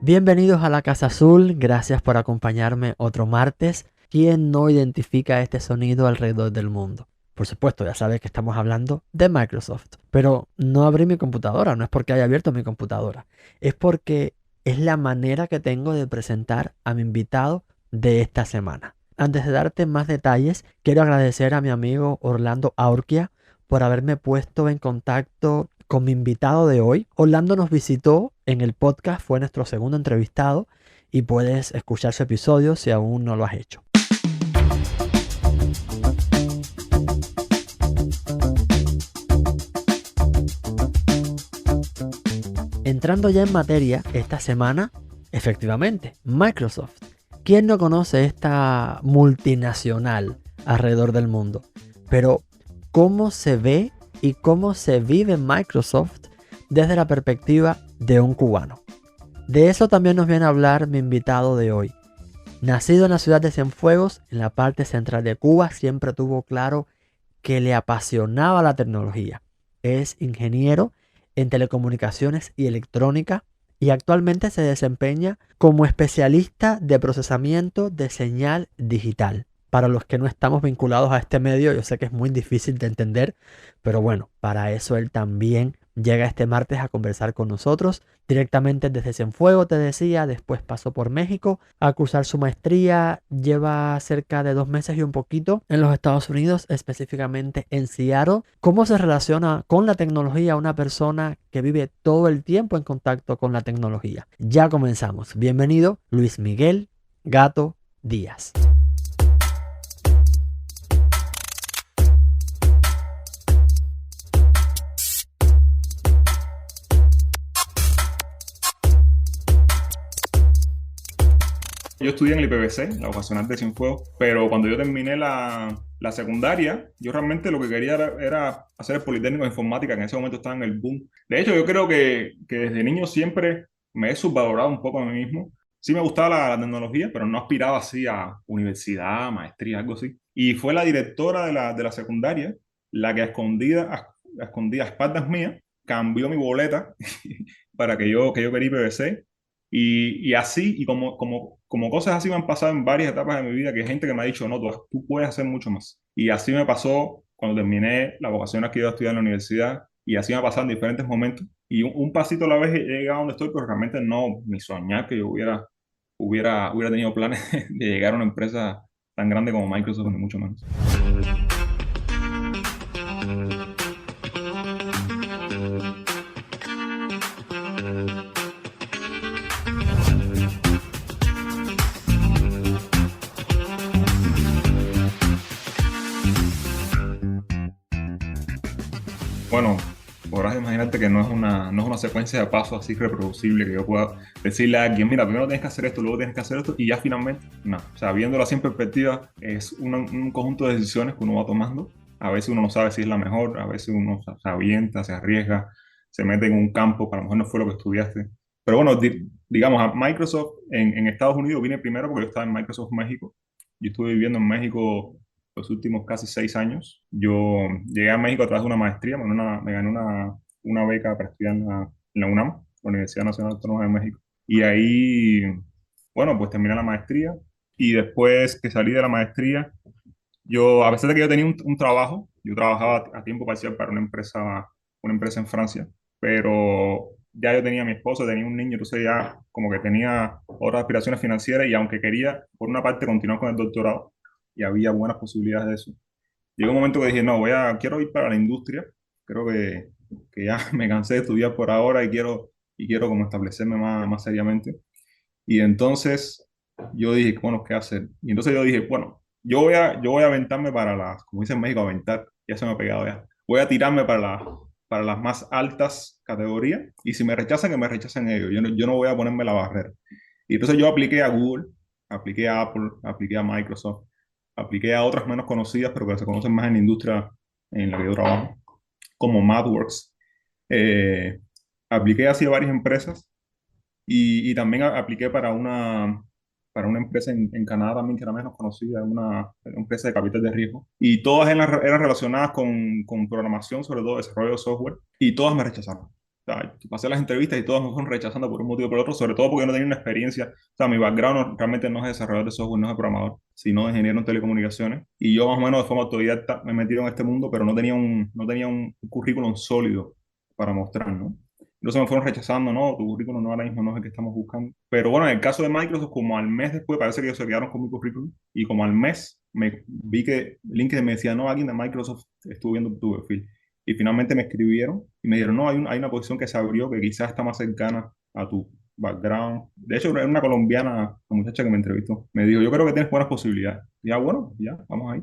Bienvenidos a la Casa Azul, gracias por acompañarme otro martes. ¿Quién no identifica este sonido alrededor del mundo? Por supuesto, ya sabes que estamos hablando de Microsoft, pero no abrí mi computadora, no es porque haya abierto mi computadora, es porque es la manera que tengo de presentar a mi invitado de esta semana. Antes de darte más detalles, quiero agradecer a mi amigo Orlando Aurquia por haberme puesto en contacto con mi invitado de hoy. Orlando nos visitó en el podcast, fue nuestro segundo entrevistado y puedes escuchar su episodio si aún no lo has hecho. Entrando ya en materia, esta semana, efectivamente, Microsoft. ¿Quién no conoce esta multinacional alrededor del mundo? Pero, ¿cómo se ve y cómo se vive Microsoft desde la perspectiva de un cubano? De eso también nos viene a hablar mi invitado de hoy. Nacido en la ciudad de Cienfuegos, en la parte central de Cuba, siempre tuvo claro que le apasionaba la tecnología. Es ingeniero en telecomunicaciones y electrónica y actualmente se desempeña como especialista de procesamiento de señal digital. Para los que no estamos vinculados a este medio, yo sé que es muy difícil de entender, pero bueno, para eso él también llega este martes a conversar con nosotros directamente desde Cienfuegos, te decía, después pasó por México a cursar su maestría, lleva cerca de 2 meses y un poquito en los Estados Unidos, específicamente en Seattle. ¿Cómo se relaciona con la tecnología una persona que vive todo el tiempo en contacto con la tecnología? Ya comenzamos. Bienvenido, Luis Miguel Gato Díaz. Yo estudié en el IPBC, la vocacional de Cienfuegos, pero cuando yo terminé la secundaria, yo realmente lo que quería era hacer el Politécnico de Informática, que en ese momento estaba en el boom. De hecho, yo creo que desde niño siempre me he subvalorado un poco a mí mismo. Sí me gustaba la tecnología, pero no aspiraba así a universidad, maestría, algo así. Y fue la directora de la secundaria la que a espaldas mías, cambió mi boleta para que yo quería IPBC. Y así, y como cosas así me han pasado en varias etapas de mi vida, que hay gente que me ha dicho, no, tú puedes hacer mucho más. Y así me pasó cuando terminé la vocación que iba a estudiar en la universidad, y así me ha pasado en diferentes momentos. Y un pasito a la vez he llegado a donde estoy, pero realmente no, ni soñar que yo hubiera tenido planes de llegar a una empresa tan grande como Microsoft, ni mucho menos. Bueno, podrás imaginarte que no es una secuencia de pasos así reproducible que yo pueda decirle a alguien, mira, primero tienes que hacer esto, luego tienes que hacer esto, y ya finalmente, no. O sea, viéndolo así en perspectiva, es un conjunto de decisiones que uno va tomando. A veces uno no sabe si es la mejor, a veces uno se avienta, se arriesga, se mete en un campo que a lo mejor no fue lo que estudiaste. Pero bueno, digamos, a Microsoft en Estados Unidos vine primero porque yo estaba en Microsoft México. Yo estuve viviendo en México los últimos casi 6 años. Yo llegué a México a través de una maestría, me gané una beca para estudiar en la UNAM, la Universidad Nacional Autónoma de México. Y ahí, bueno, pues terminé la maestría y después que salí de la maestría, a pesar de que yo tenía un trabajo, yo trabajaba a tiempo parcial para una empresa en Francia, pero ya yo tenía a mi esposa, tenía un niño, entonces ya como que tenía otras aspiraciones financieras y aunque quería, por una parte, continuar con el doctorado, y había buenas posibilidades de eso. Llegó un momento que dije, no, quiero ir para la industria, creo que ya me cansé de estudiar por ahora y quiero como establecerme más seriamente. Y entonces yo dije, bueno, ¿qué hacer? Y entonces yo dije, bueno, yo voy a aventarme para como dicen en México, aventar, ya se me ha pegado ya. Voy a tirarme para las más altas categorías y si me rechazan, que me rechacen ellos. Yo no voy a ponerme la barrera. Y entonces yo apliqué a Google, apliqué a Apple, apliqué a Microsoft, apliqué a otras menos conocidas, pero que se conocen más en la industria en la que yo trabajo, como MathWorks. Eh, Apliqué así a varias empresas y también apliqué para una empresa en Canadá también que era menos conocida, una empresa de capital de riesgo. Y todas eran relacionadas con programación, sobre todo desarrollo de software, y todas me rechazaron. sea, pasé las entrevistas y todos me fueron rechazando por un motivo o por otro, sobre todo porque no tenía una experiencia. O sea, mi background realmente no es desarrollador de software, no es de programador, sino de ingeniero en telecomunicaciones. Y yo más o menos de forma autodidacta me he metido en este mundo, pero no tenía un currículum sólido para mostrar, ¿no? Entonces me fueron rechazando, no, tu currículum no ahora mismo no es el que estamos buscando. Pero bueno, en el caso de Microsoft, como al mes después, parece que ellos se quedaron con mi currículum, y como al mes me vi que LinkedIn me decía, no, alguien de Microsoft estuvo viendo tu perfil. Y finalmente me escribieron y me dijeron, no, hay una posición que se abrió que quizás está más cercana a tu background. De hecho, era una colombiana, la muchacha que me entrevistó. Me dijo, yo creo que tienes buenas posibilidades. Y ya, bueno, ya, vamos ahí.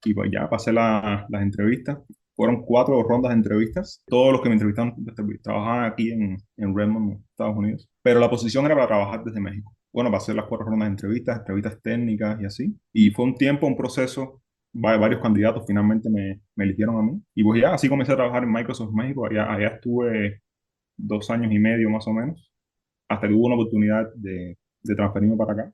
Y pues ya pasé las entrevistas. Fueron 4 rondas de entrevistas. Todos los que me entrevistaron trabajaban aquí en Redmond, Estados Unidos. Pero la posición era para trabajar desde México. Bueno, pasé las 4 rondas de entrevistas, entrevistas técnicas y así. Y fue un tiempo, un proceso. Varios candidatos finalmente me eligieron a mí. Y pues ya, así comencé a trabajar en Microsoft México. Allá estuve 2 años y medio más o menos, hasta que hubo una oportunidad de transferirme para acá.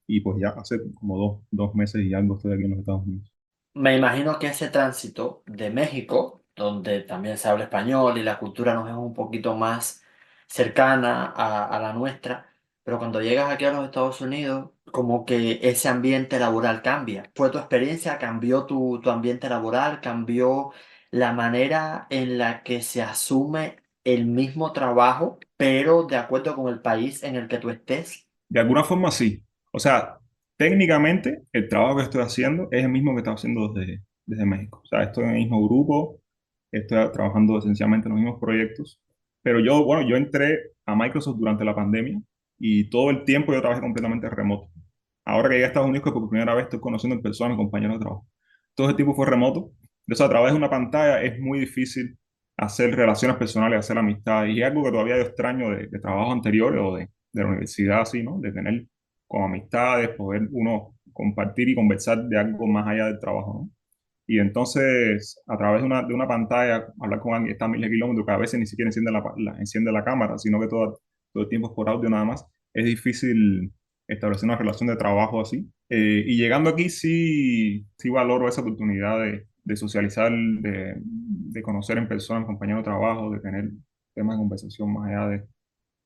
Y pues ya hace como dos meses y algo estoy aquí en los Estados Unidos. Me imagino que ese tránsito de México, donde también se habla español y la cultura nos es un poquito más cercana a la nuestra, pero cuando llegas aquí a los Estados Unidos, como que ese ambiente laboral cambia. ¿Fue tu experiencia? ¿Cambió tu ambiente laboral? ¿Cambió la manera en la que se asume el mismo trabajo, pero de acuerdo con el país en el que tú estés? De alguna forma sí. O sea, técnicamente el trabajo que estoy haciendo es el mismo que estaba haciendo desde México. O sea, estoy en el mismo grupo, estoy trabajando esencialmente en los mismos proyectos. Pero yo, bueno, yo entré a Microsoft durante la pandemia y todo el tiempo yo trabajé completamente remoto. Ahora que llegué a Estados Unidos, que por primera vez estoy conociendo en persona compañeros de trabajo. Todo ese tipo fue remoto. Entonces, a través de una pantalla es muy difícil hacer relaciones personales, hacer amistades. Y es algo que todavía yo extraño de trabajos anteriores o de la universidad, así, ¿no? De tener como amistades, poder uno compartir y conversar de algo más allá del trabajo, ¿no? Y entonces, a través de una pantalla, hablar con alguien que está a miles de kilómetros, que a veces ni siquiera enciende enciende la cámara, sino que todo el tiempo es por audio nada más, es difícil establecer una relación de trabajo así. Y llegando aquí sí valoro esa oportunidad de socializar, de conocer en persona compañeros de trabajo, de tener temas de conversación más allá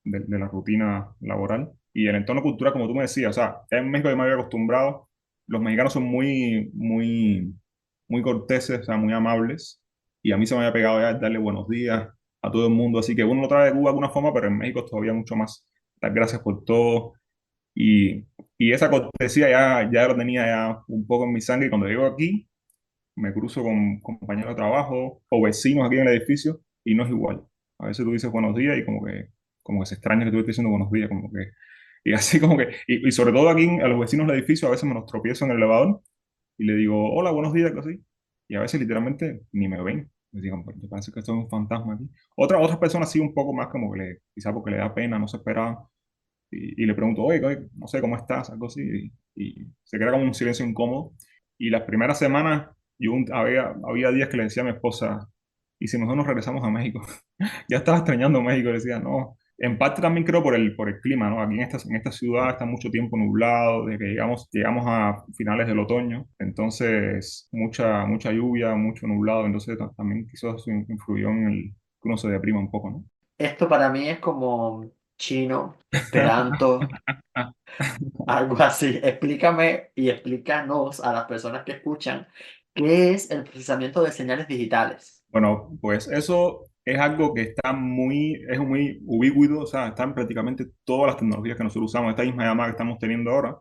de la rutina laboral. Y el entorno cultural, como tú me decías, o sea, en México yo me había acostumbrado, los mexicanos son muy corteses, o sea, muy amables, y a mí se me había pegado ya darle buenos días a todo el mundo, así que uno lo trae de Cuba de alguna forma, pero en México es todavía mucho más dar gracias por todo, y, y esa cortesía ya lo tenía ya un poco en mi sangre, y cuando llego aquí, me cruzo con compañeros de trabajo o vecinos aquí en el edificio, y no es igual. A veces tú dices buenos días y como que se extraña que tú estés diciendo buenos días, como que, y así como que, y sobre todo aquí a los vecinos del edificio a veces me los tropiezo en el elevador y le digo, hola, buenos días, algo así. Y a veces literalmente ni me ven. Me digo, "Pero te parece que esto es un fantasma aquí". Otras personas sí un poco más como que quizá porque le da pena, no se esperaban. Y le pregunto, oye, no sé cómo estás, algo así. Y se queda como un silencio incómodo. Y las primeras semanas, había días que le decía a mi esposa, y si nosotros nos regresamos a México, ya estaba extrañando México, le decía, no. En parte también creo por el clima, ¿no? Aquí en esta ciudad está mucho tiempo nublado, desde que llegamos a finales del otoño, entonces mucha lluvia, mucho nublado, entonces también quizás eso influyó en el que uno se deprima un poco, ¿no? Esto para mí es como chino, esperanto, algo así. Explícame y explícanos a las personas que escuchan qué es el procesamiento de señales digitales. Bueno, pues eso es algo que es muy ubicuo, o sea, está en prácticamente todas las tecnologías que nosotros usamos. Esta misma llamada que estamos teniendo ahora,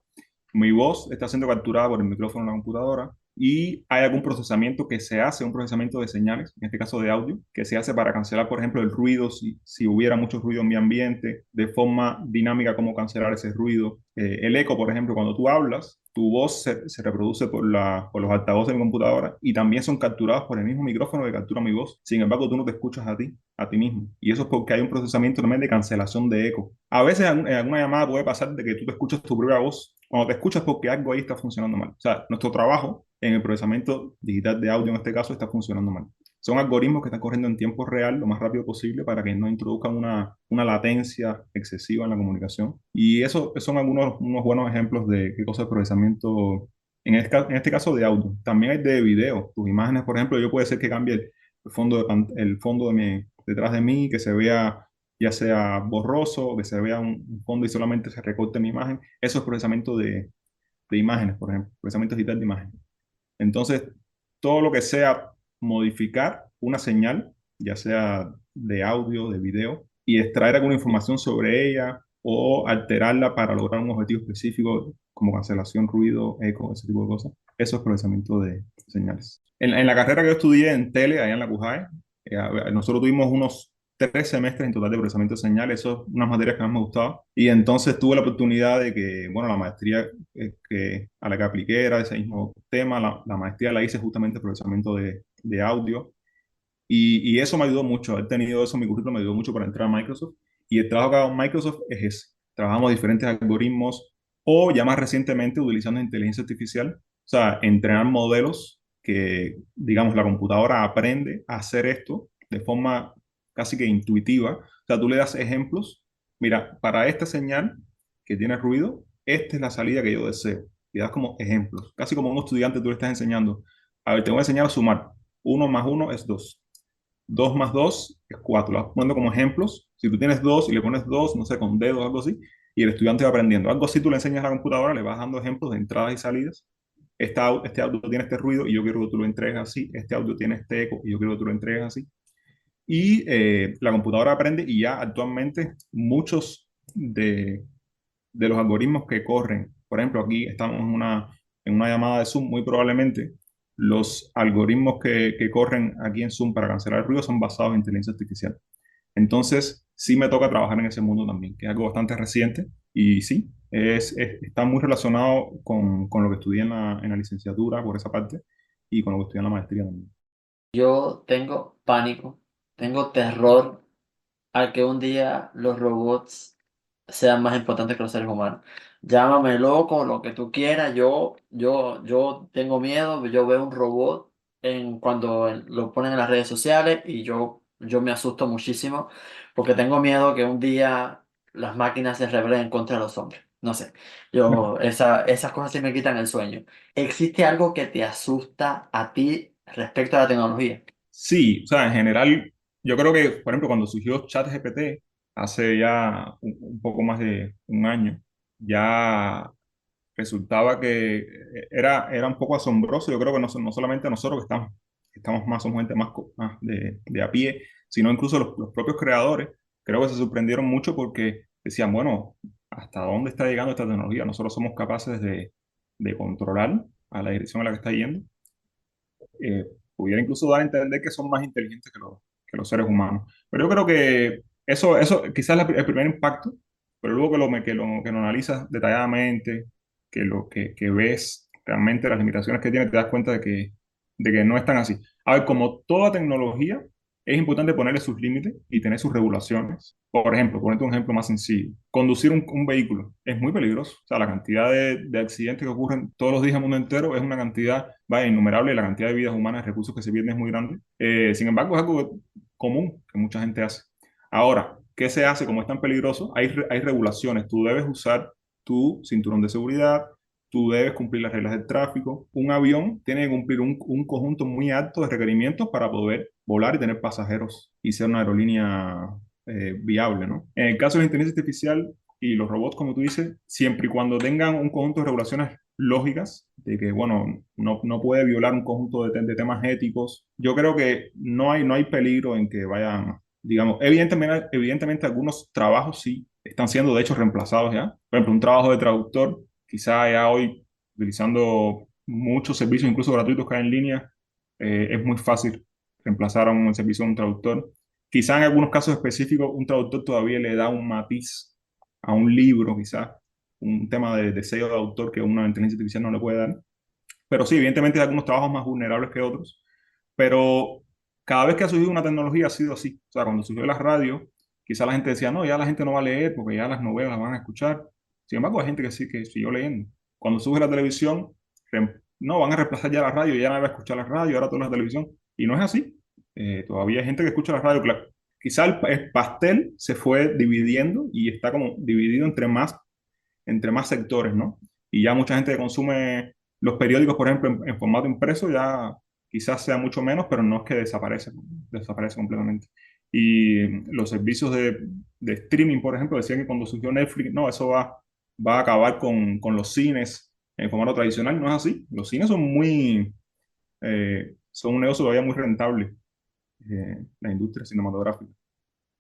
mi voz está siendo capturada por el micrófono de la computadora y hay algún procesamiento que se hace, un procesamiento de señales, en este caso de audio, que se hace para cancelar, por ejemplo, el ruido, si hubiera mucho ruido en mi ambiente, de forma dinámica, cómo cancelar ese ruido. El eco, por ejemplo, cuando tú hablas, tu voz se reproduce por los altavoces de mi computadora y también son capturados por el mismo micrófono que captura mi voz. Sin embargo, tú no te escuchas a ti mismo. Y eso es porque hay un procesamiento también de cancelación de eco. A veces en alguna llamada puede pasar de que tú te escuchas tu propia voz. Cuando te escuchas porque algo ahí está funcionando mal. O sea, nuestro trabajo en el procesamiento digital de audio en este caso está funcionando mal. Son algoritmos que están corriendo en tiempo real lo más rápido posible para que no introduzcan una latencia excesiva en la comunicación. Y eso son unos buenos ejemplos de qué cosa es procesamiento, en este caso de audio. También hay de video. Tus imágenes, por ejemplo, yo puede ser que cambie el fondo detrás de mí, que se vea ya sea borroso, que se vea un fondo y solamente se recorte mi imagen. Eso es procesamiento de imágenes, por ejemplo, procesamiento digital de imágenes. Entonces, todo lo que sea modificar una señal, ya sea de audio, de video, y extraer alguna información sobre ella o alterarla para lograr un objetivo específico, como cancelación, ruido, eco, ese tipo de cosas, eso es procesamiento de señales. En la carrera que yo estudié en tele, allá en la CUJAE, nosotros tuvimos unos 3 semestres en total de procesamiento de señales, eso es unas materias que más me gustaba. Y entonces tuve la oportunidad de que, bueno, la maestría a la que apliqué era ese mismo tema. La maestría la hice justamente en procesamiento de audio y eso me ayudó mucho. Haber tenido eso en mi currículum me ayudó mucho para entrar a Microsoft. Y el trabajo que hago en Microsoft es ese. Trabajamos diferentes algoritmos o ya más recientemente utilizando inteligencia artificial, o sea, entrenar modelos que, digamos, la computadora aprende a hacer esto de forma casi que intuitiva. O sea, tú le das ejemplos. Mira, para esta señal que tiene ruido, esta es la salida que yo deseo. Y das como ejemplos. Casi como a un estudiante tú le estás enseñando. A ver, te voy a enseñar a sumar. 1 más 1 es 2. 2 más 2 es 4. Lo vas poniendo como ejemplos. Si tú tienes 2 y le pones 2, no sé, con dedos o algo así, y el estudiante va aprendiendo. Algo así tú le enseñas a la computadora, le vas dando ejemplos de entradas y salidas. Este audio tiene este ruido y yo quiero que tú lo entregues así. Este audio tiene este eco y yo quiero que tú lo entregues así. Y la computadora aprende y ya actualmente muchos de los algoritmos que corren, por ejemplo, aquí estamos en una llamada de Zoom, muy probablemente los algoritmos que corren aquí en Zoom para cancelar el ruido son basados en inteligencia artificial. Entonces, sí me toca trabajar en ese mundo también, que es algo bastante reciente y sí, está muy relacionado con lo que estudié en la licenciatura por esa parte y con lo que estudié en la maestría también. Yo tengo pánico, tengo terror a que un día los robots sean más importantes que los seres humanos. Llámame loco, lo que tú quieras. Yo tengo miedo. Yo veo un robot cuando lo ponen en las redes sociales y yo me asusto muchísimo porque tengo miedo que un día las máquinas se rebelen contra los hombres. No sé, esas cosas sí me quitan el sueño. ¿Existe algo que te asusta a ti respecto a la tecnología? Sí, o sea, en general, yo creo que, por ejemplo, cuando surgió ChatGPT hace ya un poco más de un año, ya resultaba que era un poco asombroso. Yo creo que no solamente nosotros que estamos más, somos gente más de a pie, sino incluso los propios creadores, creo que se sorprendieron mucho porque decían, bueno, ¿hasta dónde está llegando esta tecnología? Nosotros somos capaces de controlar a la dirección a la que está yendo. Pudiera incluso dar a entender que son más inteligentes que los seres humanos. Pero yo creo que eso quizás es el primer impacto, pero luego que lo analizas detalladamente, que ves realmente las limitaciones que tiene, te das cuenta de que no es tan así. A ver, como toda tecnología, es importante ponerle sus límites y tener sus regulaciones. Por ejemplo, ponerte un ejemplo más sencillo. Conducir un vehículo es muy peligroso. O sea, la cantidad de accidentes que ocurren todos los días en el mundo entero es una cantidad, vaya, innumerable. Y la cantidad de vidas humanas, recursos que se pierden es muy grande. Sin embargo, es algo común que mucha gente hace. Ahora, ¿qué se hace como es tan peligroso? Hay regulaciones. Tú debes usar tu cinturón de seguridad, tú debes cumplir las reglas del tráfico. Un avión tiene que cumplir un conjunto muy alto de requerimientos para poder volar y tener pasajeros y ser una aerolínea viable, ¿no? En el caso de la inteligencia artificial y los robots, como tú dices, siempre y cuando tengan un conjunto de regulaciones lógicas, de que, bueno, no puede violar un conjunto de temas éticos, yo creo que no hay peligro en que vayan, digamos, evidentemente algunos trabajos sí están siendo de hecho reemplazados ya. Por ejemplo, un trabajo de traductor, quizá ya hoy, utilizando muchos servicios, incluso gratuitos que hay en línea, es muy fácil reemplazar a un servicio de un traductor. Quizá en algunos casos específicos un traductor todavía le da un matiz a un libro, quizá un tema de sello de autor que una inteligencia artificial no le puede dar. Pero sí, evidentemente hay algunos trabajos más vulnerables que otros. Pero cada vez que ha surgido una tecnología ha sido así. O sea, cuando surgió la radio, quizá la gente decía, no, ya la gente no va a leer porque ya las novelas las van a escuchar. Sin embargo, hay gente que sí que siguió leyendo. Cuando surge la televisión, no, van a reemplazar ya la radio, ya nadie va a escuchar la radio, ahora todo es la televisión. Y no es así. Todavía hay gente que escucha la radio. Claro. Quizá el pastel se fue dividiendo y está como dividido entre más sectores, ¿no? Y ya mucha gente que consume los periódicos, por ejemplo, en formato impreso, ya quizás sea mucho menos, pero no es que desaparece completamente. Y los servicios de streaming, por ejemplo, decían que cuando surgió Netflix, no, eso va a acabar con los cines en formato tradicional. No es así. Los cines son un negocio todavía muy rentable, la industria cinematográfica.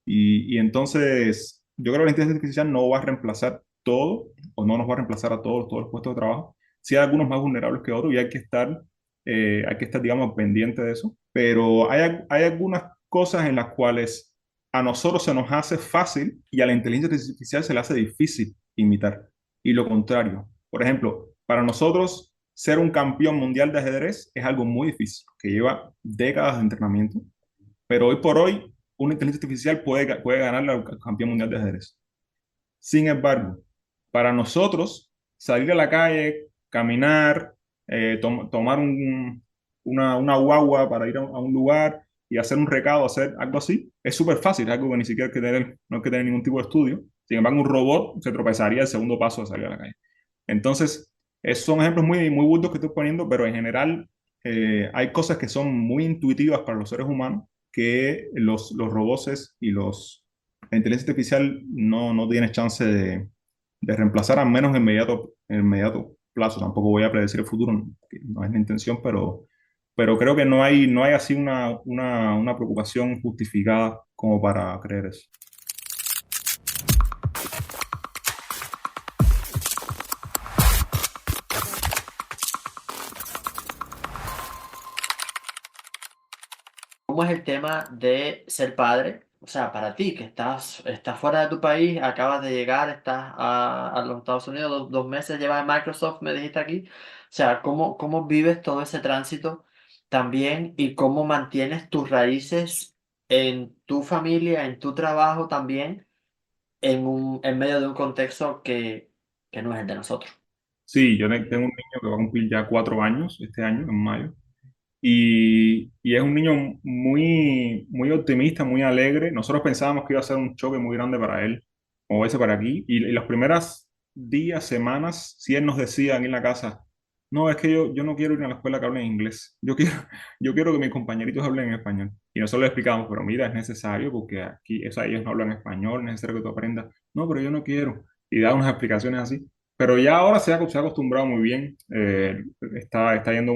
Y entonces, yo creo que la inteligencia artificial no va a reemplazar todo, o no nos va a reemplazar a todos los puestos de trabajo. Sí hay algunos más vulnerables que otros y hay que estar, digamos, pendiente de eso. Pero hay algunas cosas en las cuales a nosotros se nos hace fácil y a la inteligencia artificial se le hace difícil imitar. Y lo contrario. Por ejemplo, para nosotros ser un campeón mundial de ajedrez es algo muy difícil, que lleva décadas de entrenamiento, pero hoy por hoy una inteligencia artificial puede ganarle al campeón mundial de ajedrez. Sin embargo, para nosotros, salir a la calle, caminar, tomar una guagua para ir a un lugar y hacer un recado, hacer algo así, es súper fácil, es algo que ni siquiera no hay que tener ningún tipo de estudio. Sin embargo, un robot se tropezaría el segundo paso de salir a la calle. Entonces, esos son ejemplos muy, muy burdos que estoy poniendo, pero en general hay cosas que son muy intuitivas para los seres humanos que los robots la inteligencia artificial no tiene chance de reemplazar, al menos en inmediato plazo. Tampoco voy a predecir el futuro, que no es mi intención, pero creo que no hay así una preocupación justificada como para creer eso. ¿Cómo es el tema de ser padre? O sea, para ti, que estás fuera de tu país, acabas de llegar, estás a los Estados Unidos, 2 meses llevas en Microsoft, me dijiste aquí. O sea, ¿cómo vives todo ese tránsito también y cómo mantienes tus raíces en tu familia, en tu trabajo también, en medio de un contexto que no es el de nosotros? Sí, yo tengo un niño que va a cumplir ya 4 años este año, en mayo. Y es un niño muy, muy optimista, muy alegre. Nosotros pensábamos que iba a ser un choque muy grande para él, moverse para aquí. Y las primeras días, semanas, si él nos decía aquí en la casa, no, es que yo no quiero ir a la escuela que hablen inglés. Yo quiero que mis compañeritos hablen en español. Y nosotros le explicamos, pero mira, es necesario porque aquí, o sea, ellos no hablan español, es necesario que tú aprendas. No, pero yo no quiero. Y da unas explicaciones así. Pero ya ahora se ha acostumbrado muy bien. Está yendo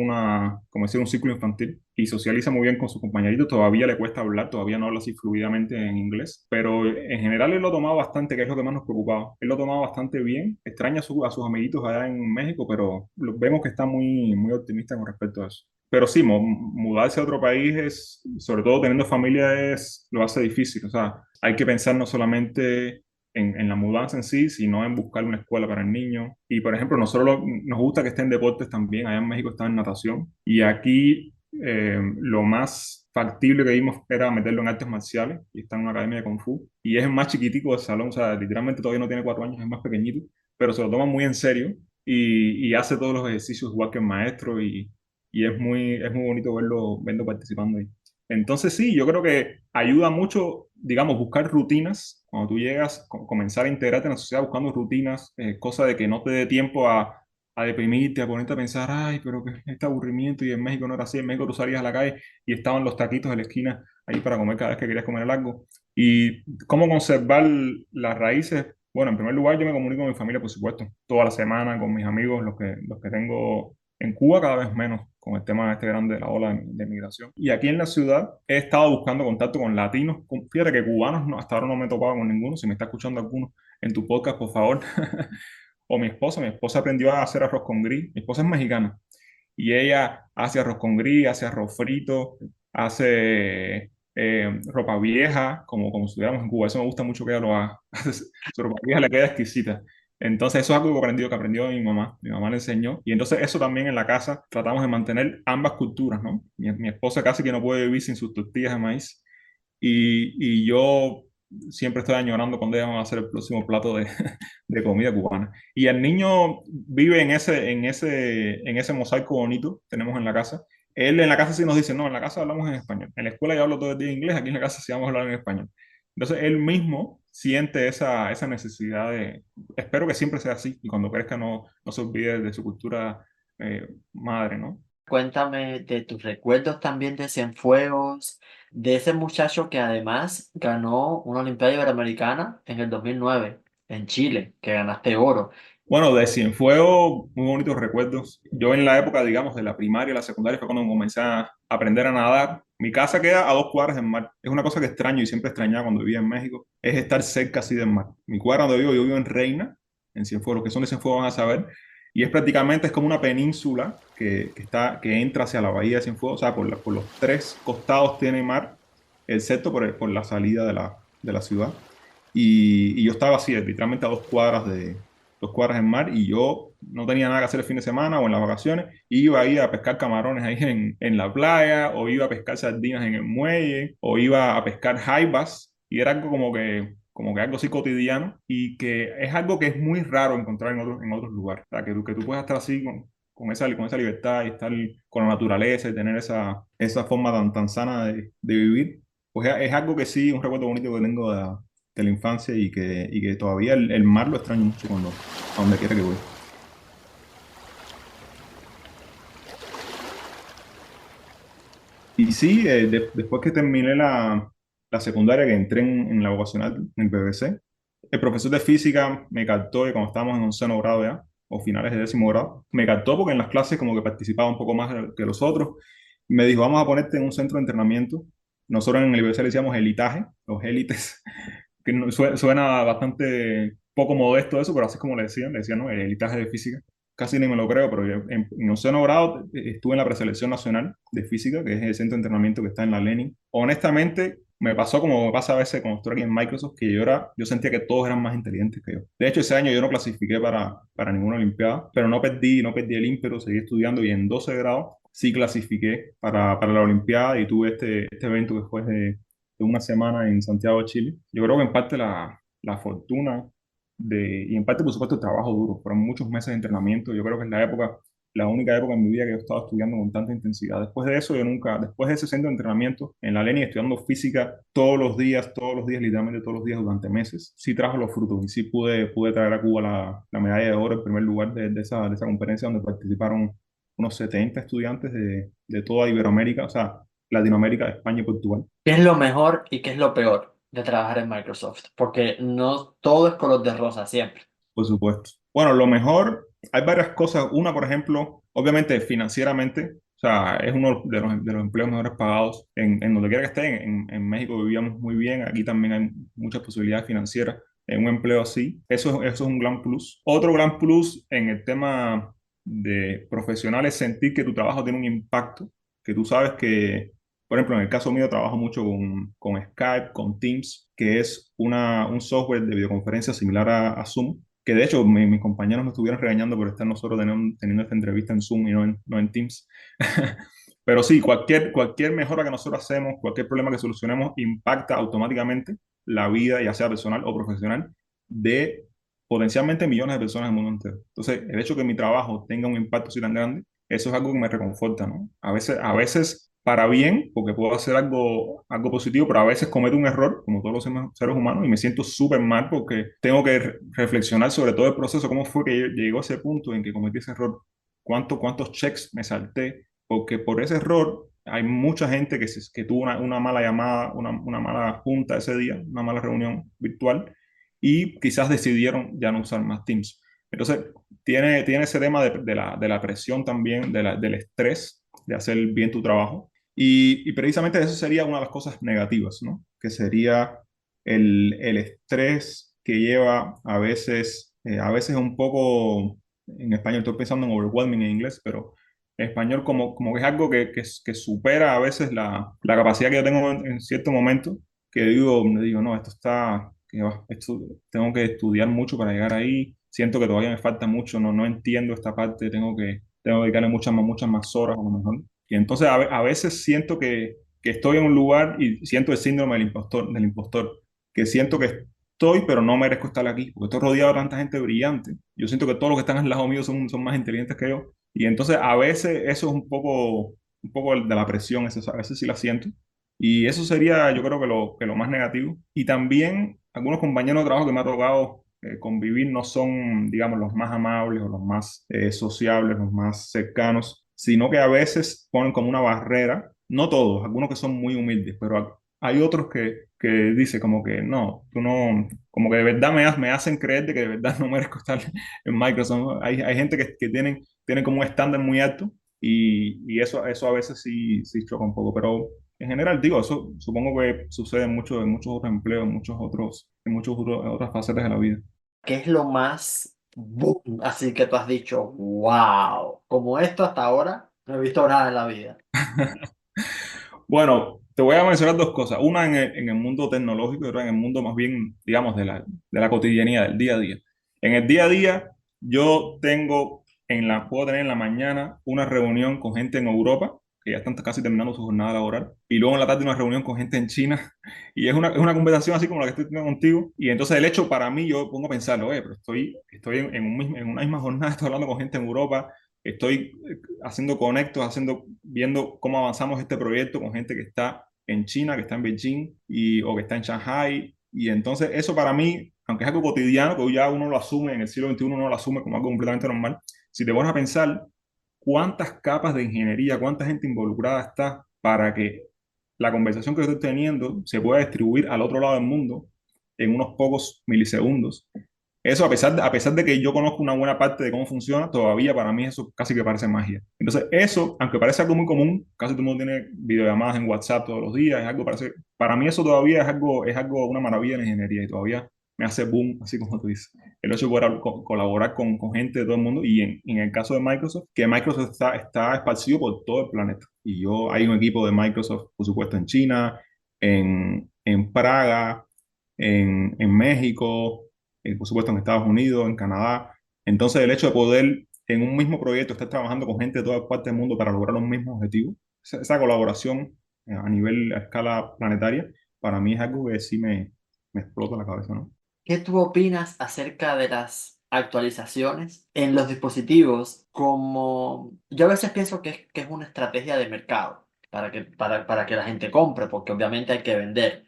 como decir, un ciclo infantil y socializa muy bien con sus compañeritos. Todavía le cuesta hablar, todavía no habla así fluidamente en inglés, pero en general él lo tomaba bastante, que es lo que más nos preocupaba. Él lo tomaba bastante bien, extraña a sus amiguitos allá en México, pero vemos que está muy, muy optimista con respecto a eso. Pero sí, mudarse a otro país sobre todo teniendo familia, lo hace difícil. O sea, hay que pensar no solamente en la mudanza en sí, sino en buscar una escuela para el niño. Y por ejemplo, nosotros nos gusta que esté en deportes también. Allá en México está en natación. Y aquí lo más factible que vimos era meterlo en artes marciales. Y está en una academia de Kung Fu. Y es el más chiquitico del salón. O sea, literalmente todavía no tiene 4 años, es más pequeñito. Pero se lo toma muy en serio. Y hace todos los ejercicios igual que el maestro. Y es muy bonito verlo participando ahí. Entonces sí, yo creo que ayuda mucho, digamos, buscar rutinas. Cuando tú llegas, comenzar a integrarte en la sociedad buscando rutinas, cosa de que no te dé tiempo a deprimirte, a ponerte a pensar, ay, pero que este aburrimiento y en México no era así. En México tú salías a la calle y estaban los taquitos de la esquina ahí para comer cada vez que querías comer algo. Y cómo conservar las raíces. Bueno, en primer lugar, yo me comunico con mi familia, por supuesto, toda la semana, con mis amigos, los que tengo en Cuba cada vez menos con el tema este grande de la ola de migración. Y aquí en la ciudad he estado buscando contacto con latinos. Fíjate que cubanos hasta ahora no me he topado con ninguno. Si me está escuchando alguno en tu podcast, por favor. O mi esposa aprendió a hacer arroz con gris. Mi esposa es mexicana y ella hace arroz con gris, hace arroz frito, hace ropa vieja, como si estuviéramos en Cuba. Eso me gusta mucho que ella lo haga. Su ropa vieja le queda exquisita. Entonces eso es algo que aprendió mi mamá. Mi mamá le enseñó. Y entonces eso también en la casa tratamos de mantener ambas culturas, ¿no? Mi esposa casi que no puede vivir sin sus tortillas de maíz. Y yo siempre estoy añorando cuando ella va a hacer el próximo plato de comida cubana. Y el niño vive en ese mosaico bonito que tenemos en la casa. Él en la casa sí nos dice, no, en la casa hablamos en español. En la escuela yo hablo todo el día inglés, aquí en la casa sí vamos a hablar en español. Entonces él mismo siente esa necesidad espero que siempre sea así y cuando crezca no se olvide de su cultura madre, ¿no? Cuéntame de tus recuerdos también de Cienfuegos, de ese muchacho que además ganó una Olimpiada Iberoamericana en el 2009 en Chile, que ganaste oro. Bueno, de Cienfuegos, muy bonitos recuerdos. Yo en la época, digamos, de la primaria y la secundaria fue cuando comencé a aprender a nadar. Mi casa queda a 2 cuadras del mar. Es una cosa que extraño y siempre extrañaba cuando vivía en México, es estar cerca así del mar. Mi cuadra donde vivo, yo vivo en Reina, en Cienfuegos. Los que son de Cienfuegos van a saber. Y es prácticamente es como una península que entra hacia la bahía de Cienfuegos. O sea, por los tres costados tiene mar, excepto por la salida de la ciudad. Y yo estaba así, literalmente a 2 cuadras en mar y yo no tenía nada que hacer el fin de semana o en las vacaciones, iba a ir a pescar camarones ahí en la playa o iba a pescar sardinas en el muelle o iba a pescar jaibas y era algo como que algo así cotidiano y que es algo que es muy raro encontrar en otros lugares. O sea, que tú puedas estar así con esa libertad y estar con la naturaleza y tener esa forma tan sana de vivir. Pues es algo que sí, un recuerdo bonito que tengo de la infancia y que todavía el mar lo extraño mucho a donde quiera que voy. Y sí, después que terminé la secundaria, que entré en la vocacional, en el BBC, el profesor de física me captó y cuando estábamos en 11º grado ya, o finales de 10º grado, me captó porque en las clases como que participaba un poco más que los otros. Me dijo, vamos a ponerte en un centro de entrenamiento. Nosotros en el BBC le decíamos elitaje, los élites, que suena bastante poco modesto eso, pero así es como le decían, no, el elitaje de física. Casi ni me lo creo, pero yo en 11º grado estuve en la preselección nacional de física, que es el centro de entrenamiento que está en la Lenin. Honestamente, me pasó como me pasa a veces cuando estoy aquí en Microsoft, que yo sentía que todos eran más inteligentes que yo. De hecho, ese año yo no clasifiqué para ninguna Olimpiada, pero no perdí el ímpetu, seguí estudiando y en 12 grados sí clasifiqué para la Olimpiada y tuve este evento que fue de una semana en Santiago de Chile. Yo creo que en parte la fortuna y en parte, por supuesto, el trabajo duro. Fueron muchos meses de entrenamiento. Yo creo que es la única época en mi vida que yo he estado estudiando con tanta intensidad. Después de eso, después de ese centro de entrenamiento en la Leni, estudiando física todos los días, literalmente todos los días durante meses, sí trajo los frutos y sí pude traer a Cuba la medalla de oro en primer lugar de esa conferencia donde participaron unos 70 estudiantes de toda Iberoamérica, o sea, Latinoamérica, España y Portugal. ¿Qué es lo mejor y qué es lo peor de trabajar en Microsoft? Porque no todo es color de rosa siempre. Por supuesto. Bueno, lo mejor, hay varias cosas. Una, por ejemplo, obviamente financieramente, o sea, es uno de los empleos mejores pagados en donde quiera que esté. En México vivíamos muy bien, aquí también hay muchas posibilidades financieras en un empleo así. Eso es un gran plus. Otro gran plus en el tema de profesional es sentir que tu trabajo tiene un impacto, que tú sabes que, por ejemplo, en el caso mío trabajo mucho con Skype, con Teams, que es un software de videoconferencia similar a Zoom que de hecho mis compañeros me estuvieron regañando por estar nosotros teniendo esta entrevista en Zoom y no en Teams. Pero sí, cualquier mejora que nosotros hacemos, cualquier problema que solucionemos, impacta automáticamente la vida, ya sea personal o profesional, de potencialmente millones de personas en el mundo entero. Entonces, el hecho de que mi trabajo tenga un impacto así tan grande, eso es algo que me reconforta, ¿no? A veces para bien, porque puedo hacer algo positivo, pero a veces cometo un error, como todos los seres humanos, y me siento súper mal porque tengo que reflexionar sobre todo el proceso, cómo fue que llegó a ese punto en que cometí ese error, cuántos checks me salté, porque por ese error hay mucha gente que tuvo una mala llamada, una mala junta ese día, una mala reunión virtual, y quizás decidieron ya no usar más Teams. Entonces, tiene ese tema de la presión también, del estrés de hacer bien tu trabajo y precisamente eso sería una de las cosas negativas, ¿no? Que sería el estrés que lleva a veces un poco, en español estoy pensando en overwhelming en inglés, pero en español como que es algo que supera a veces la capacidad que yo tengo en cierto momento, que digo, no, tengo que estudiar mucho para llegar ahí, siento que todavía me falta mucho, no entiendo esta parte, tengo que dedicarle muchas más horas a lo mejor. Y entonces a veces siento que estoy en un lugar y siento el síndrome del impostor, que siento que estoy, pero no merezco estar aquí, porque estoy rodeado de tanta gente brillante. Yo siento que todos los que están al lado mío son más inteligentes que yo. Y entonces a veces eso es un poco de la presión, a veces sí la siento. Y eso sería, yo creo que lo más negativo. Y también algunos compañeros de trabajo que me ha tocado convivir no son, digamos, los más amables o los más sociables, los más cercanos. sino que a veces ponen como una barrera, no todos, algunos que son muy humildes, pero hay otros que dicen como que no, tú no, como que de verdad me hacen creer de que de verdad no merezco estar en Microsoft, ¿no? Hay gente que tienen como un estándar muy alto y eso a veces sí choca un poco, pero en general digo, eso supongo que sucede en muchos otros empleos, en otras facetas de la vida. ¿Qué es lo más boom? Así que tú has dicho, wow, como esto hasta ahora no he visto nada en la vida. Bueno, te voy a mencionar dos cosas. Una en el mundo tecnológico y otra en el mundo más bien, digamos, de la cotidianidad, del día a día. En el día a día, puedo tener en la mañana una reunión con gente en Europa, que ya están casi terminando su jornada laboral, y luego en la tarde una reunión con gente en China, y es una conversación así como la que estoy teniendo contigo. Y entonces el hecho para mí, yo pongo a pensar, oye, pero estoy en una misma jornada, estoy hablando con gente en Europa, estoy haciendo conectos, viendo cómo avanzamos este proyecto con gente que está en China, que está en Beijing o que está en Shanghai. Y entonces eso para mí, aunque es algo cotidiano, que ya uno lo asume, en el siglo XXI uno lo asume como algo completamente normal, si te pones a pensar cuántas capas de ingeniería, cuánta gente involucrada está para que la conversación que estoy teniendo se pueda distribuir al otro lado del mundo en unos pocos milisegundos. Eso, a pesar de que yo conozco una buena parte de cómo funciona, todavía para mí eso casi que parece magia. Entonces, eso, aunque parece algo muy común, casi todo el mundo tiene videollamadas en WhatsApp todos los días, para mí eso todavía es algo, una maravilla en la ingeniería y todavía me hace boom, así como tú dices. El hecho de poder colaborar con gente de todo el mundo y en el caso de Microsoft, que Microsoft está esparcido por todo el planeta. Y hay un equipo de Microsoft, por supuesto, en China, en Praga, en México, por supuesto en Estados Unidos, en Canadá. Entonces, el hecho de poder en un mismo proyecto estar trabajando con gente de todas partes del mundo para lograr los mismos objetivos, esa colaboración a escala planetaria, para mí es algo que me explota la cabeza, ¿no? ¿Qué tú opinas acerca de las actualizaciones en los dispositivos? Como yo a veces pienso que es una estrategia de mercado para que la gente compre, porque obviamente hay que vender.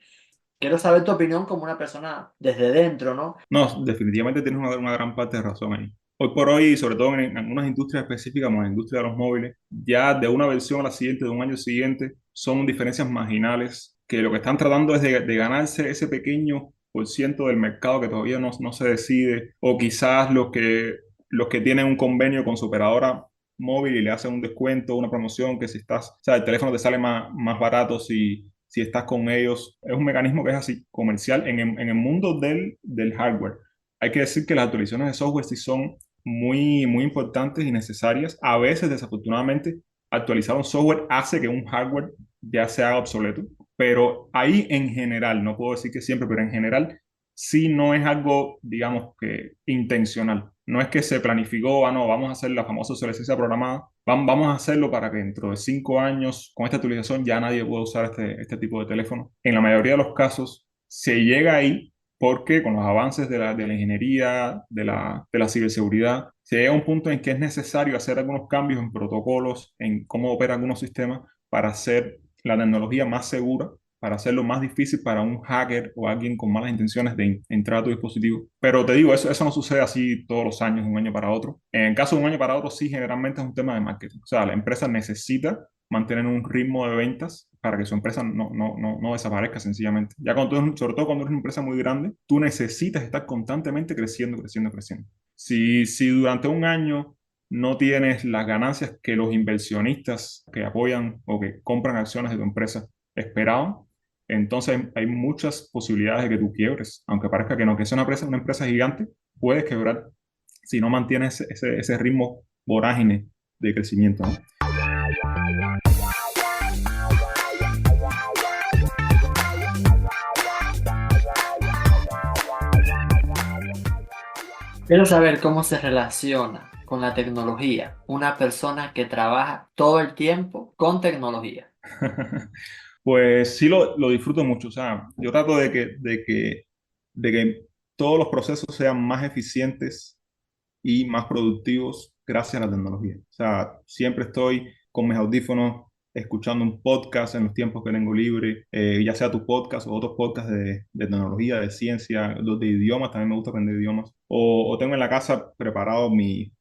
Quiero saber tu opinión como una persona desde dentro, ¿no? No, definitivamente tienes una gran parte de razón ahí. Hoy por hoy, sobre todo en algunas industrias específicas, como la industria de los móviles, ya de una versión a la siguiente, de un año siguiente, son diferencias marginales que lo que están tratando es de ganarse ese pequeño por ciento del mercado que todavía no se decide, o quizás los que tienen un convenio con su operadora móvil y le hacen un descuento, una promoción, que si estás, o sea, el teléfono te sale más barato si estás con ellos. Es un mecanismo que es así, comercial, en el mundo del hardware. Hay que decir que las actualizaciones de software sí son muy importantes y necesarias. A veces, desafortunadamente, actualizar un software hace que un hardware ya se haga obsoleto, pero ahí en general, no puedo decir que siempre, pero en general, sí no es algo, digamos, que intencional. No es que se planificó, no, vamos a hacer la famosa obsolescencia programada, vamos a hacerlo para que dentro de 5 años, con esta actualización, ya nadie pueda usar este tipo de teléfono. En la mayoría de los casos, se llega ahí porque con los avances de la ingeniería, de la ciberseguridad, se llega a un punto en que es necesario hacer algunos cambios en protocolos, en cómo operan algunos sistemas para hacer la tecnología más segura, para hacerlo más difícil para un hacker o alguien con malas intenciones de entrar a tu dispositivo. Pero te digo, eso no sucede así todos los años, de un año para otro. En el caso de un año para otro, sí, generalmente es un tema de marketing. O sea, la empresa necesita mantener un ritmo de ventas para que su empresa no desaparezca sencillamente. Ya sobre todo cuando eres una empresa muy grande, tú necesitas estar constantemente creciendo. Si durante un año no tienes las ganancias que los inversionistas que apoyan o que compran acciones de tu empresa esperaban, entonces hay muchas posibilidades de que tú quiebres. Aunque parezca que no, que es una empresa gigante, puedes quebrar si no mantienes ese ritmo vorágine de crecimiento, ¿no? Quiero saber cómo se relaciona con la tecnología una persona que trabaja todo el tiempo con tecnología. Pues sí lo disfruto mucho. O sea, yo trato de que todos los procesos sean más eficientes y más productivos gracias a la tecnología. O sea, siempre estoy con mis audífonos escuchando un podcast en los tiempos que tengo libre, ya sea tu podcast o otros podcasts de tecnología, de ciencia, los de idiomas, también me gusta aprender idiomas. O tengo en la casa preparado mi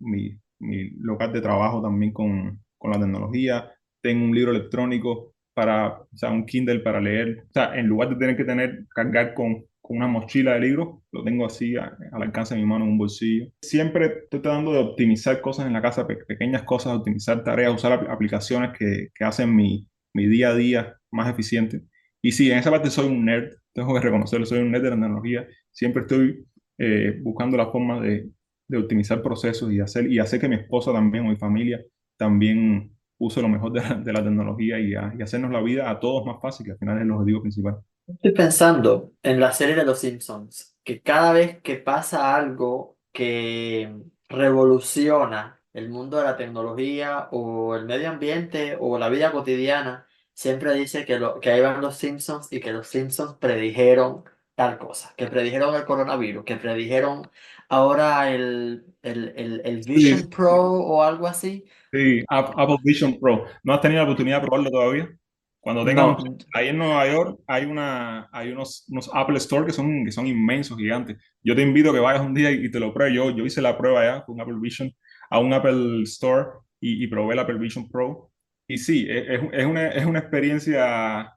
local de trabajo también con la tecnología, tengo un libro electrónico o sea, un Kindle para leer. O sea, en lugar de tener que cargar con una mochila de libros, lo tengo así al alcance de mi mano en un bolsillo. Siempre estoy tratando de optimizar cosas en la casa, pequeñas cosas, optimizar tareas, usar aplicaciones que hacen mi día a día más eficiente. Y sí, en esa parte soy un nerd, tengo que reconocerlo, soy un nerd de la tecnología. Siempre estoy buscando la forma de optimizar procesos y hacer que mi esposa también o mi familia también use lo mejor de la tecnología y hacernos la vida a todos más fácil, que al final es el objetivo principal. Estoy pensando en la serie de Los Simpsons, que cada vez que pasa algo que revoluciona el mundo de la tecnología o el medio ambiente o la vida cotidiana, siempre dice que ahí van los Simpsons y que los Simpsons predijeron tal cosa, que predijeron el coronavirus, que predijeron ahora el Sí, Vision Pro o algo así. sí, Apple Vision Pro. ¿No has tenido la oportunidad de probarlo todavía? Cuando tengas un... No, Ahí en Nueva York hay unos Apple Store que son inmensos, gigantes. Yo te invito a que vayas un día y te lo pruebes. Yo hice la prueba ya con Apple Vision a un Apple Store y probé el Apple Vision Pro. Y sí, es una experiencia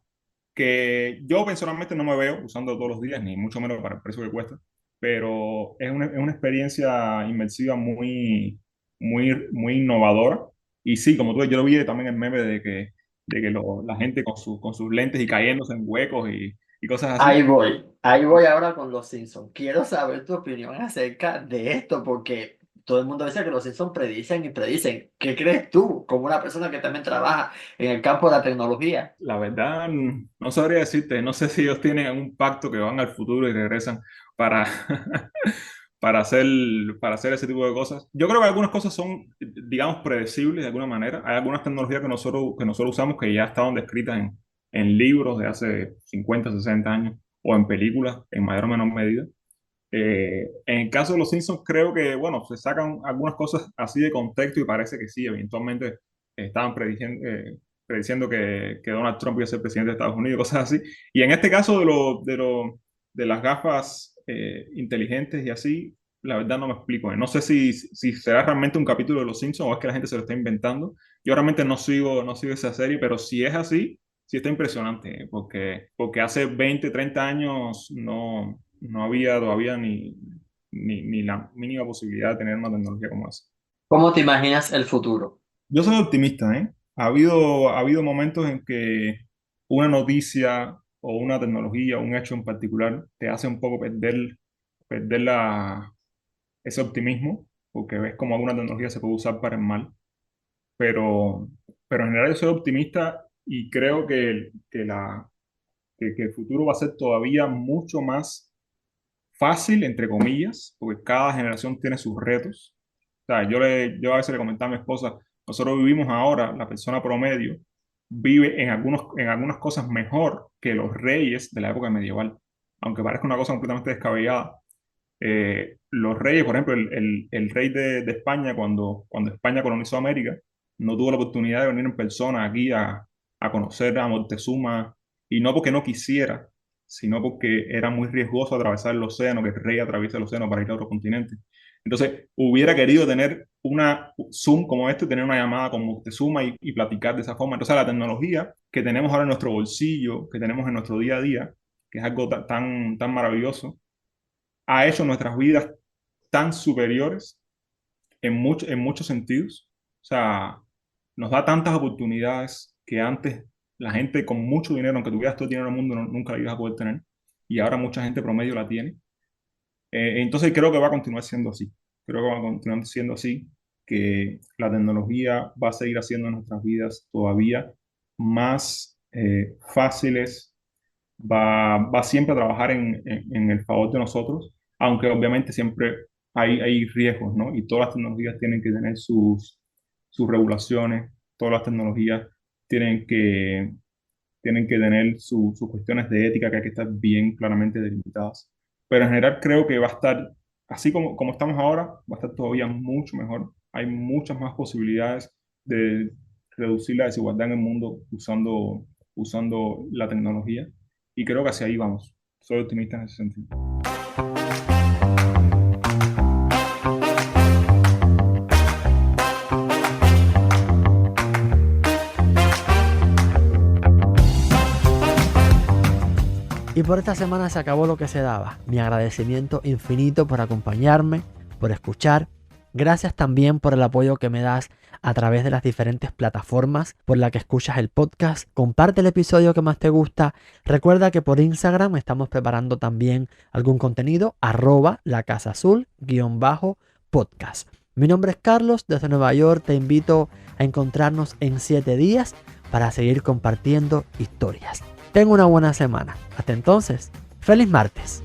que yo personalmente no me veo usando todos los días, ni mucho menos para el precio que cuesta, pero es una experiencia inmersiva muy innovadora. Y sí, como tú ves, yo lo vi también el meme de que la gente con sus lentes y cayéndose en huecos y cosas así. ahí voy ahora con los Simpsons. Quiero saber tu opinión acerca de esto porque todo el mundo dice que los Simpsons predicen y predicen. ¿Qué crees tú como una persona que también trabaja en el campo de la tecnología? La verdad, no sabría decirte, no sé si ellos tienen un pacto que van al futuro y regresan para, para hacer ese tipo de cosas. Yo creo que algunas cosas son, digamos, predecibles de alguna manera. Hay algunas tecnologías que nosotros usamos que ya estaban descritas en libros de hace 50 60 años o en películas en mayor o menor medida. En el caso de los Simpsons, creo que, bueno, se sacan algunas cosas así de contexto y parece que sí, eventualmente estaban prediciendo que Donald Trump iba a ser presidente de Estados Unidos, cosas así. Y en este caso de las gafas inteligentes y así, la verdad no me explico. No sé si será realmente un capítulo de los Simpsons o es que la gente se lo está inventando. Yo realmente no sigo esa serie, pero si es así, sí está impresionante, porque hace 20 30 años no había todavía ni la mínima posibilidad de tener una tecnología como esa. ¿Cómo te imaginas el futuro? Yo soy optimista, ¿eh? Ha habido momentos en que una noticia o una tecnología o un hecho en particular te hace un poco perder ese optimismo, porque ves cómo alguna tecnología se puede usar para el mal, pero, pero en general yo soy optimista y creo que el futuro va a ser todavía mucho más fácil, entre comillas, porque cada generación tiene sus retos. O sea, yo a veces le comentaba a mi esposa, nosotros vivimos ahora, la persona promedio vive en algunas cosas mejor que los reyes de la época medieval, aunque parezca una cosa completamente descabellada. Los reyes, por ejemplo, el rey de España, cuando España colonizó América, no tuvo la oportunidad de venir en persona aquí a conocer a Montezuma, y no porque no quisiera, sino porque era muy riesgoso atravesar el océano, que el rey atraviesa el océano para ir a otro continente. Entonces, hubiera querido tener una Zoom como este, tener una llamada con Moctezuma y platicar de esa forma. Entonces, la tecnología que tenemos ahora en nuestro bolsillo, que tenemos en nuestro día a día, que es algo tan maravilloso, ha hecho nuestras vidas tan superiores en muchos sentidos. O sea, nos da tantas oportunidades que antes la gente con mucho dinero, aunque tuvieras todo el dinero del mundo, nunca la ibas a poder tener. Y ahora mucha gente promedio la tiene. Entonces creo que va a continuar siendo así. Creo que va a continuar siendo así, que la tecnología va a seguir haciendo nuestras vidas todavía más fáciles, va siempre a trabajar en el favor de nosotros, aunque obviamente siempre hay riesgos, ¿no? Y todas las tecnologías tienen que tener sus regulaciones, todas las tecnologías tienen que, tienen que tener sus cuestiones de ética que hay que estar bien claramente delimitadas. Pero en general creo que va a estar, así como estamos ahora, va a estar todavía mucho mejor. Hay muchas más posibilidades de reducir la desigualdad en el mundo usando la tecnología. Y creo que hacia ahí vamos. Soy optimista en ese sentido. por esta semana se acabó lo que se daba. Mi agradecimiento infinito por acompañarme, por escuchar. Gracias también por el apoyo que me das a través de las diferentes plataformas por las que escuchas el podcast. Comparte el episodio que más te gusta. Recuerda que por Instagram estamos preparando también algún contenido, @lacasaazul_podcast. Mi nombre es Carlos, desde Nueva York. Te invito a encontrarnos en 7 días para seguir compartiendo historias. Ten una buena semana. Hasta entonces, ¡feliz martes!